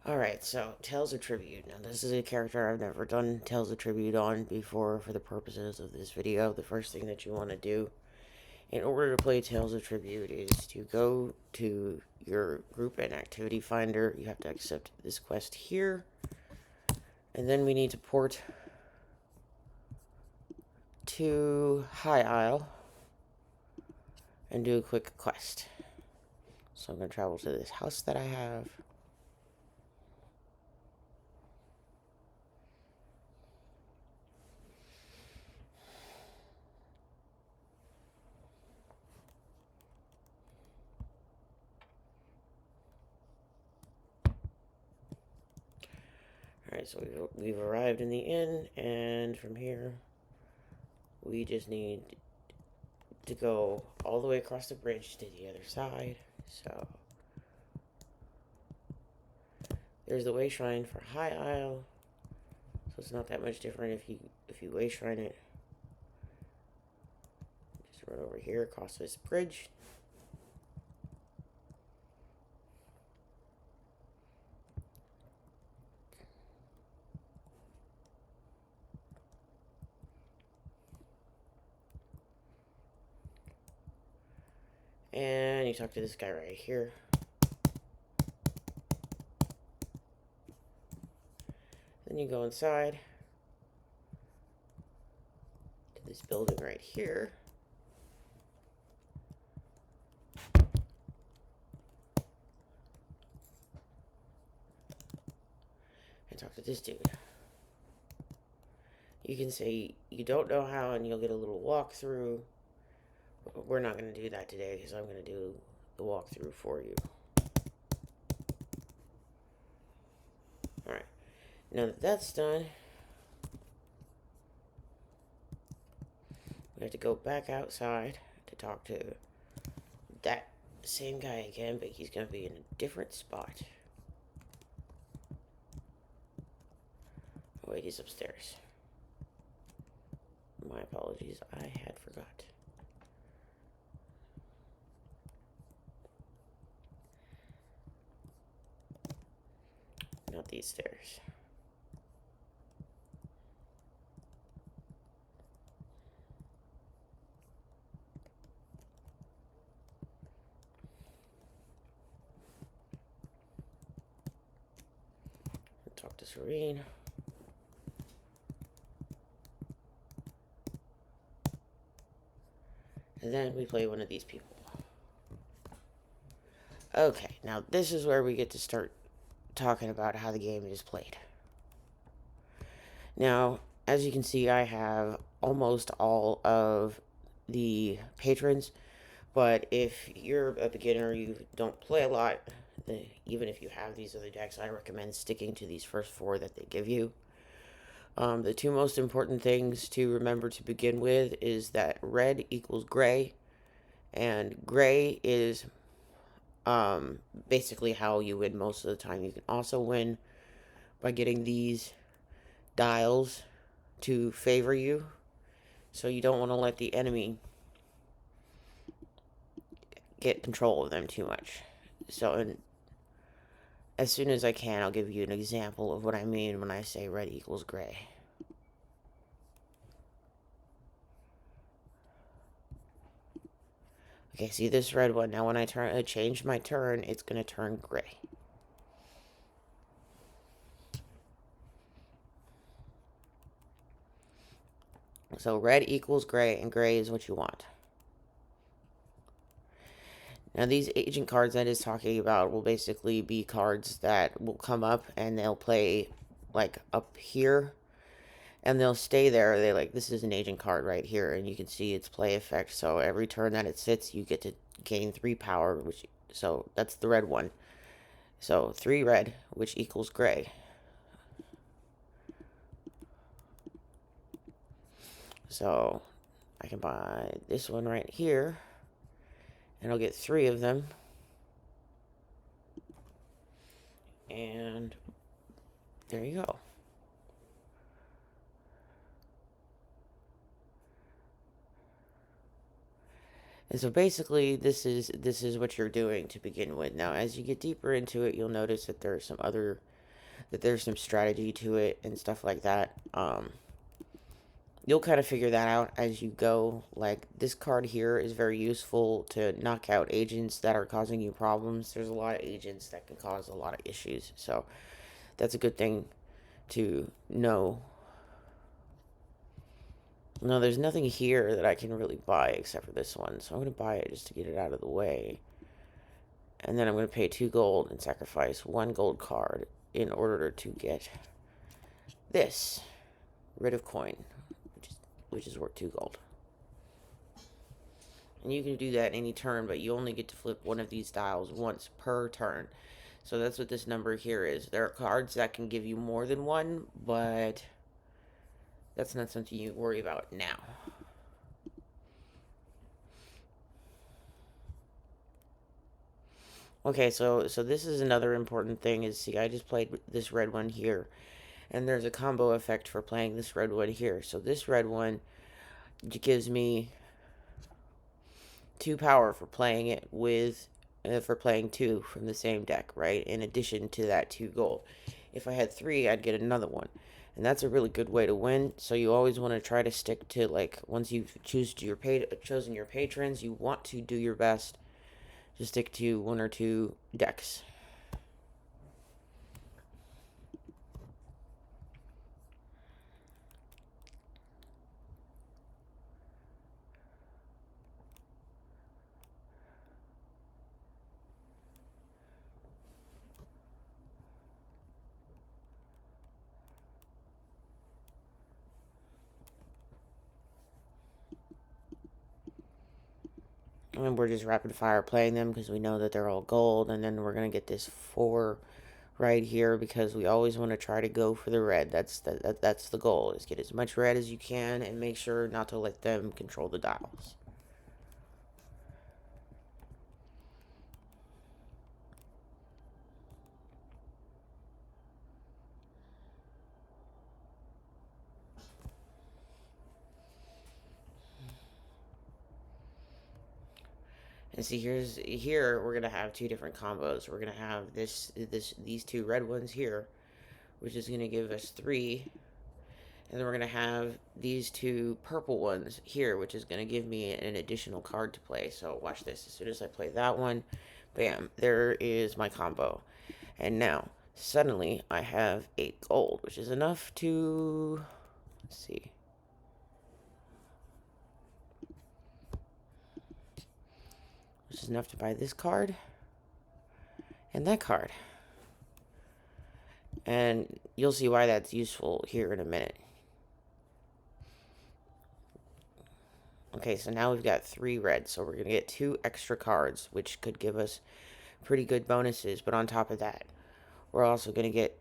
Alright, so Tales of Tribute. Now, this is a character I've never done Tales of Tribute on before for the purposes of this video. The first thing that you want to do in order to play Tales of Tribute is to go to your group and activity finder. You have to accept this quest here. And then we need to port to High Isle and do a quick quest. So I'm going to travel to this house that I have. Alright, so we've arrived in the inn, and from here, we just need to go all the way across the bridge to the other side. So, there's the way shrine for High Isle, so it's not that much different if you way shrine it. Just run over here across this bridge. And you talk to this guy right here. Then you go inside to this building right here. And talk to this dude. You can say you don't know how and you'll get a little walkthrough. We're not going to do that today because I'm going to do the walkthrough for you. Alright, now that that's done, we have to go back outside to talk to that same guy again, but he's going to be in a different spot. Oh, wait, he's upstairs. My apologies, I had forgot. Not these stairs. Talk to Serene. And then we play one of these people. Okay, now this is where we get to start talking about how the game is played. Now, as you can see, I have almost all of the patrons, but if you're a beginner, you don't play a lot, even if you have these other decks, I recommend sticking to these first four that they give you. The two most important things to remember to begin with is that red equals gray, and gray is basically how you win most of the time. You can also win by getting these dials to favor you, so you don't want to let the enemy get control of them too much. So as soon as I can, I'll give you an example of what I mean when I say red equals gray. Okay, see this red one? Now when I change my turn, it's going to turn gray. So red equals gray, and gray is what you want. Now these agent cards that is talking about will basically be cards that will come up and they'll play like up here. And they'll stay there. This is an agent card right here, and you can see its play effect. So every turn that it sits, you get to gain 3 power, so that's the red one. So 3 red, which equals gray. So I can buy this one right here, and I'll get 3 of them. And there you go. And so basically, this is what you're doing to begin with. Now, as you get deeper into it, you'll notice that there are some other that there's some strategy to it and stuff like that. You'll kind of figure that out as you go. Like, this card here is very useful to knock out agents that are causing you problems. There's a lot of agents that can cause a lot of issues, so that's a good thing to know. No, there's nothing here that I can really buy except for this one, so I'm going to buy it just to get it out of the way. And then I'm going to pay 2 gold and sacrifice 1 gold card in order to get this. Rid of coin, which is worth 2 gold. And you can do that any turn, but you only get to flip one of these dials once per turn. So that's what this number here is. There are cards that can give you more than one, but that's not something you worry about now. Okay, so this is another important thing is, see, I just played this red one here. And there's a combo effect for playing this red one here. So this red one gives me 2 power for playing it with, for playing 2 from the same deck, right? In addition to that 2 gold. If I had 3, I'd get another one. And that's a really good way to win. So you always want to try to stick to, like, once you've chosen your patrons, you want to do your best to stick to 1 or 2 decks. And we're just rapid fire playing them because we know that they're all gold. And then we're going to get this 4 right here because we always want to try to go for the red. That's the goal, is get as much red as you can and make sure not to let them control the dials. And see, here we're gonna have 2 different combos. We're gonna have these 2 red ones here, which is gonna give us 3, and then we're gonna have these 2 purple ones here, which is gonna give me an additional card to play. So watch this. As soon as I play that one, bam, there is my combo. And now suddenly I have 8 gold, which is enough to, let's see. Which is enough to buy this card and that card. And you'll see why that's useful here in a minute. Okay, so now we've got 3 reds, so we're going to get 2 extra cards, which could give us pretty good bonuses. But on top of that, we're also going to get...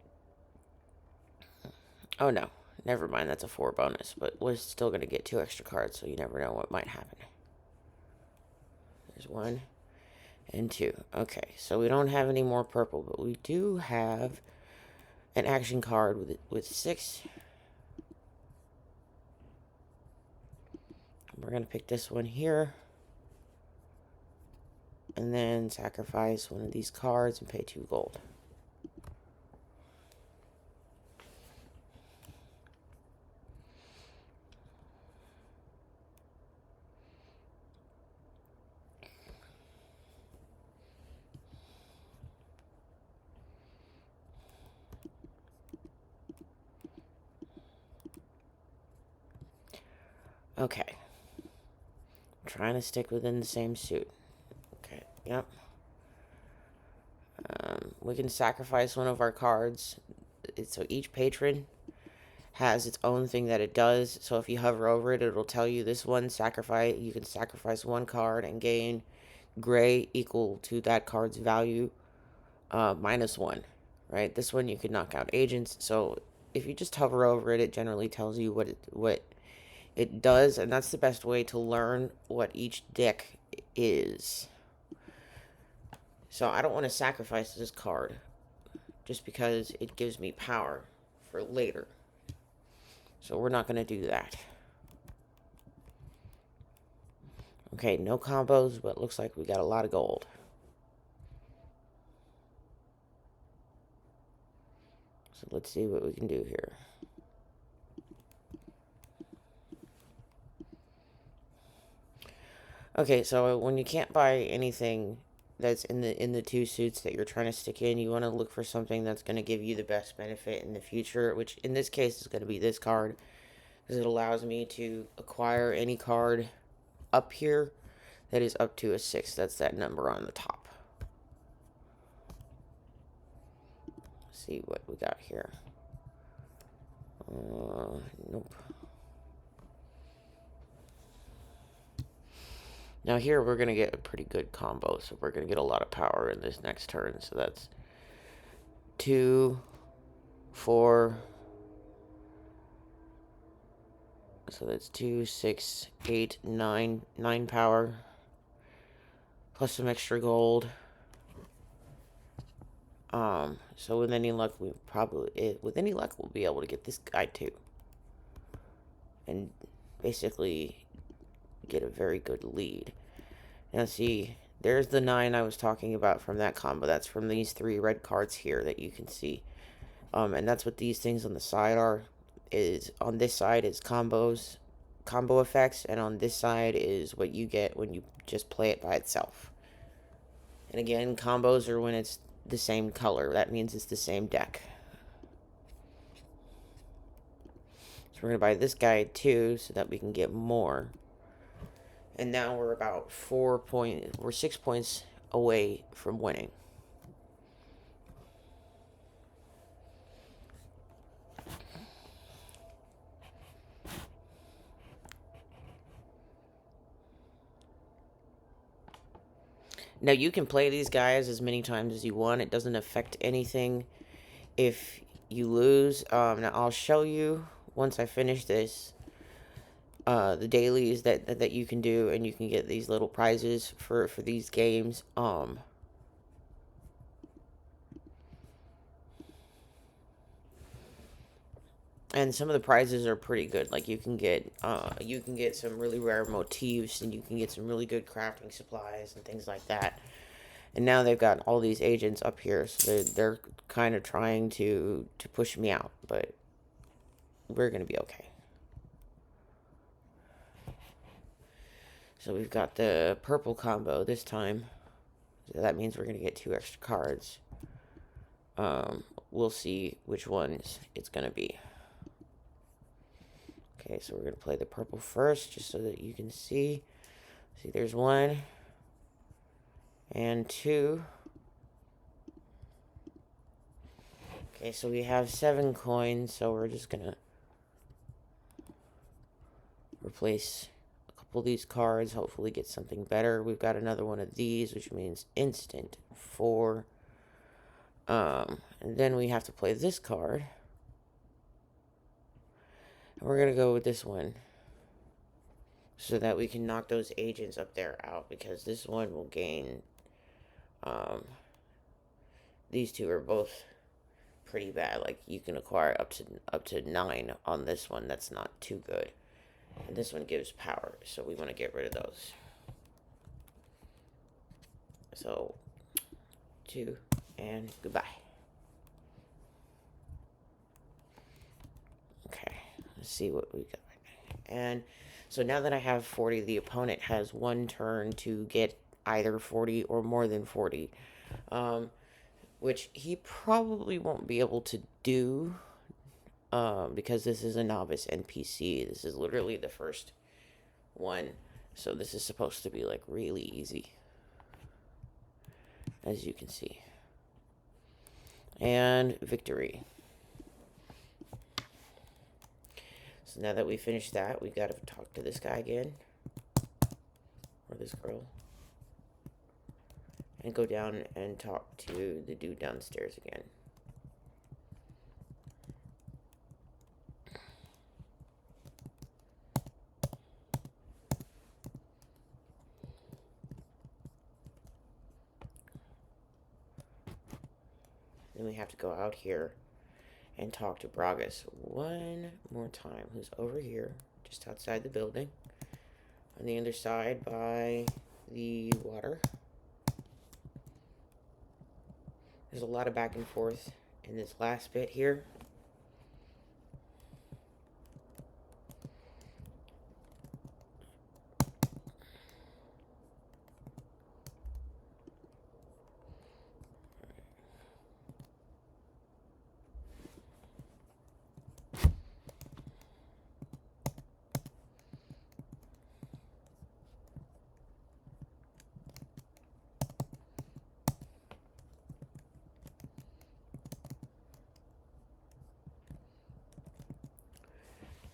Oh, no. Never mind, that's a 4 bonus. But we're still going to get 2 extra cards, so you never know what might happen. There's 1 and 2. Okay, so we don't have any more purple, but we do have an action card with 6. We're going to pick this one here. And then sacrifice one of these cards and pay 2 gold. Okay. I'm trying to stick within the same suit. Okay, yep. We can sacrifice one of our cards. So each patron has its own thing that it does. So if you hover over it, it'll tell you this one sacrifice. You can sacrifice 1 card and gain gray equal to that card's value minus 1. Right? This one you can knock out agents. So if you just hover over it, it generally tells you what it does, and that's the best way to learn what each deck is. So I don't want to sacrifice this card just because it gives me power for later. So we're not going to do that. Okay, no combos, but looks like we got a lot of gold. So let's see what we can do here. Okay, so when you can't buy anything that's in the two suits that you're trying to stick in, you want to look for something that's going to give you the best benefit in the future, which in this case is going to be this card, because it allows me to acquire any card up here that is up to a 6. That's that number on the top. Let's see what we got here. Nope. Now here we're going to get a pretty good combo, so we're going to get a lot of power in this next turn. So that's 2, 4. So that's 2, 6, 8, 9. 9 power. Plus some extra gold. So with any luck, with any luck, we'll be able to get this guy too. And basically get a very good lead. Now see, there's the 9 I was talking about from that combo. That's from these 3 red cards here that you can see. And that's what these things on the side are. Is on this side is combo effects, and on this side is what you get when you just play it by itself. And again, combos are when it's the same color. That means it's the same deck. So we're going to buy this guy too, so that we can get more. And now we're about 6 points away from winning. Now, you can play these guys as many times as you want. It doesn't affect anything if you lose. Now, I'll show you, once I finish this, the dailies that you can do, and you can get these little prizes for these games. And some of the prizes are pretty good. Like you can get some really rare motifs, and you can get some really good crafting supplies and things like that. And now they've got all these agents up here, so they're kind of trying to push me out, but we're gonna be okay. So we've got the purple combo this time. So that means we're gonna get 2 extra cards. We'll see which ones it's gonna be. Okay, so we're going to play the purple first, just so that you can see. See, there's 1 and 2. Okay, so we have 7 coins, so we're just going to replace a couple of these cards, hopefully get something better. We've got another one of these, which means instant 4. And then we have to play this card. We're going to go with this one, so that we can knock those agents up there out, because this one will gain, these 2 are both pretty bad. Like, you can acquire up to 9 on this one. That's not too good. And this one gives power, so we want to get rid of those. So, 2, and goodbye. Okay, let's see what we got. And so now that I have 40, the opponent has 1 turn to get either 40 or more than 40. Which he probably won't be able to do, because this is a novice NPC. This is literally the first one. So this is supposed to be, like, really easy, as you can see. And victory. So now that we finished that, we got to talk to this guy again. Or this girl. And go down and talk to the dude downstairs again. Then we have to go out here and talk to Bragas one more time, who's over here, just outside the building, on the other side by the water. There's a lot of back and forth in this last bit here.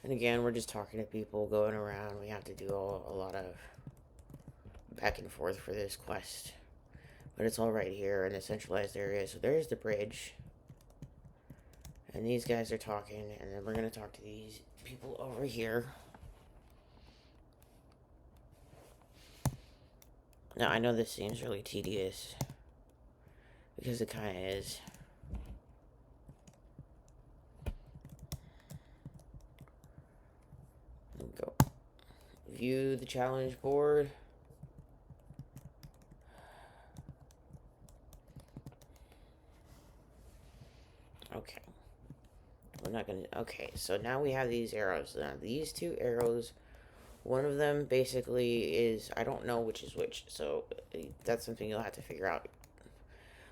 And again, we're just talking to people, going around. We have to do a lot of back and forth for this quest. But it's all right here in the centralized area. So there's the bridge. And these guys are talking. And then we're going to talk to these people over here. Now, I know this seems really tedious. Because it kind of is. Go. View the challenge board. Okay. We're not going to... Okay, so now we have these arrows. Now, these two arrows, one of them basically is... I don't know which is which, so that's something you'll have to figure out.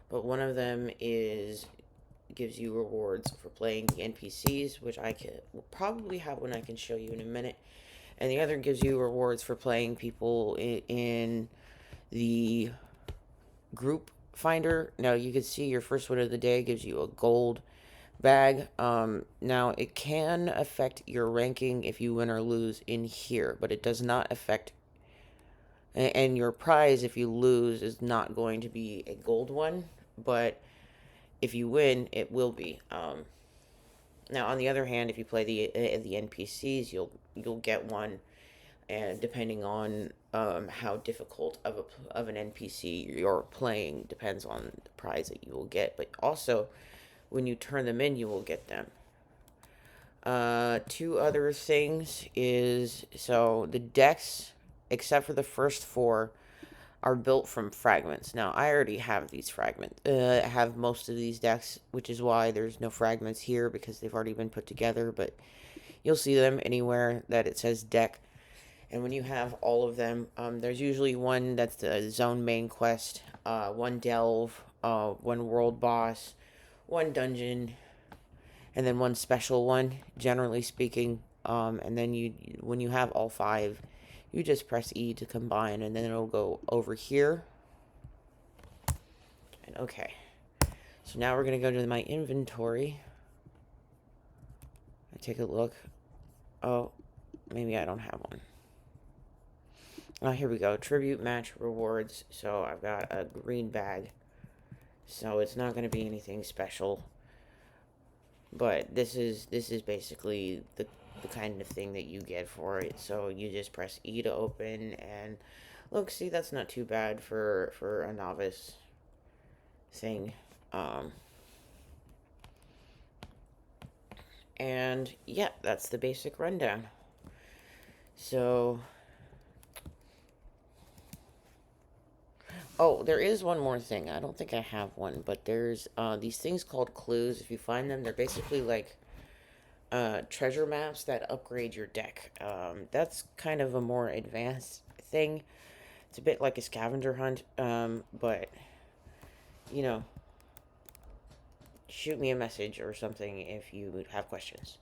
But one of them gives you rewards for playing the NPCs, which will probably have one I can show you in a minute. And the other gives you rewards for playing people in the group finder. Now, you can see your first one of the day gives you a gold bag. Now, it can affect your ranking if you win or lose in here, but it does not affect... And your prize, if you lose, is not going to be a gold one, but if you win, it will be. Now, on the other hand, if you play the NPCs, you'll get one, and depending on how difficult of an NPC you're playing depends on the prize that you will get. But also, when you turn them in, you will get them. Two other things is, so the decks, except for the first four, are built from fragments. Now, I already have these fragments. I have most of these decks, which is why there's no fragments here, because they've already been put together, but you'll see them anywhere that it says deck. And when you have all of them, there's usually one that's the zone main quest, one delve, one world boss, one dungeon, and then one special one, generally speaking. And then when you have all five, you just press E to combine, and then it'll go over here. And okay. So now we're going to go to my inventory. I take a look. Oh, maybe I don't have one. Oh, here we go. Tribute match rewards. So I've got a green bag. So it's not going to be anything special. But this is basically the kind of thing that you get for it. So you just press E to open, and look, see, that's not too bad for a novice thing. And yeah, that's the basic rundown. So, oh, there is one more thing. I don't think I have one, but there's these things called clues. If you find them, they're basically like treasure maps that upgrade your deck. That's kind of a more advanced thing. It's a bit like a scavenger hunt, but, you know, shoot me a message or something if you have questions.